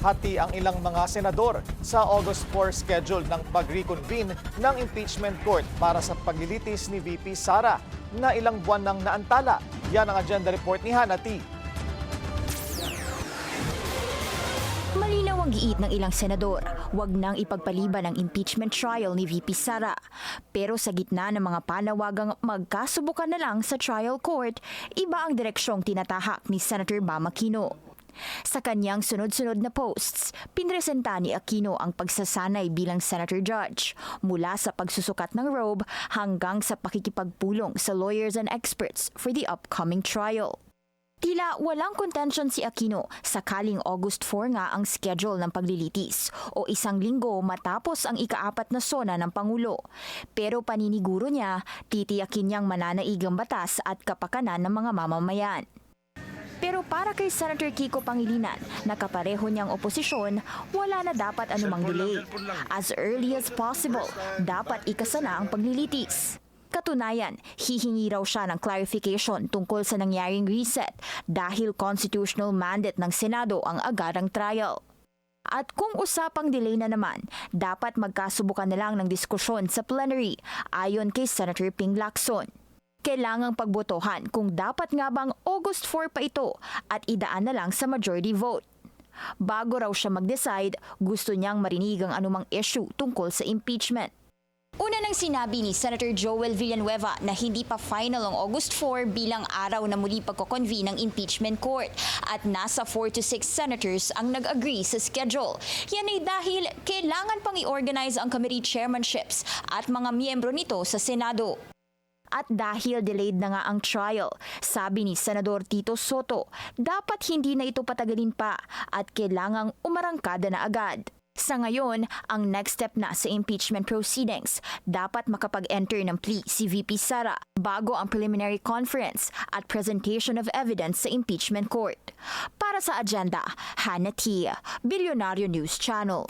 Hati ang ilang mga senador sa August 4 schedule ng pag-reconvene ng impeachment court para sa paglilitis ni VP Sara na ilang buwan nang naantala. Yan ang agenda report ni Hannah T. Malinaw ang giit ng ilang senador, wag nang ipagpaliban ang impeachment trial ni VP Sara. Pero sa gitna ng mga panawagang magkasubukan na lang sa trial court, iba ang direksyong tinatahak ni Senator Bam Aquino. Sa kanyang sunod-sunod na posts, pinresenta ni Aquino ang pagsasanay bilang senator judge, mula sa pagsusukat ng robe hanggang sa pakikipagpulong sa lawyers and experts for the upcoming trial. Tila walang contention si Aquino sakaling August 4 nga ang schedule ng paglilitis o isang linggo matapos ang ika-4 na sona ng Pangulo. Pero paniniguro niya, titiyakin niyang mananaig ang batas at kapakanan ng mga mamamayan. Pero para kay Senator Kiko Pangilinan, nakapareho niyang oposisyon, wala na dapat anumang delay. As early as possible, dapat ikasana ang paglilitis. Katunayan, hihingi raw siya ng clarification tungkol sa nangyaring reset dahil constitutional mandate ng Senado ang agarang trial. At kung usapang delay na naman, dapat magkasubukan na lang ng diskusyon sa plenary ayon kay Senator Ping Lacson. Kailangang pagbotohan kung dapat nga bang August 4 pa ito at idaan na lang sa majority vote. Bago raw siya mag-decide, gusto niyang marinig ang anumang issue tungkol sa impeachment. Una nang sinabi ni Senator Joel Villanueva na hindi pa final ang August 4 bilang araw na muli pagkoconvene ng impeachment court at nasa 4 to 6 senators ang nag-agree sa schedule. Yan ay dahil kailangan pang i-organize ang committee chairmanships at mga miyembro nito sa Senado. At dahil delayed na nga ang trial, sabi ni Senador Tito Soto, dapat hindi na ito patagalin pa at kailangang umarangkada na agad. Sa ngayon, ang next step na sa impeachment proceedings, dapat makapag-enter ng plea si VP Sara bago ang preliminary conference at presentation of evidence sa impeachment court. Para sa agenda, Hannah T, Bilyonaryo News Channel.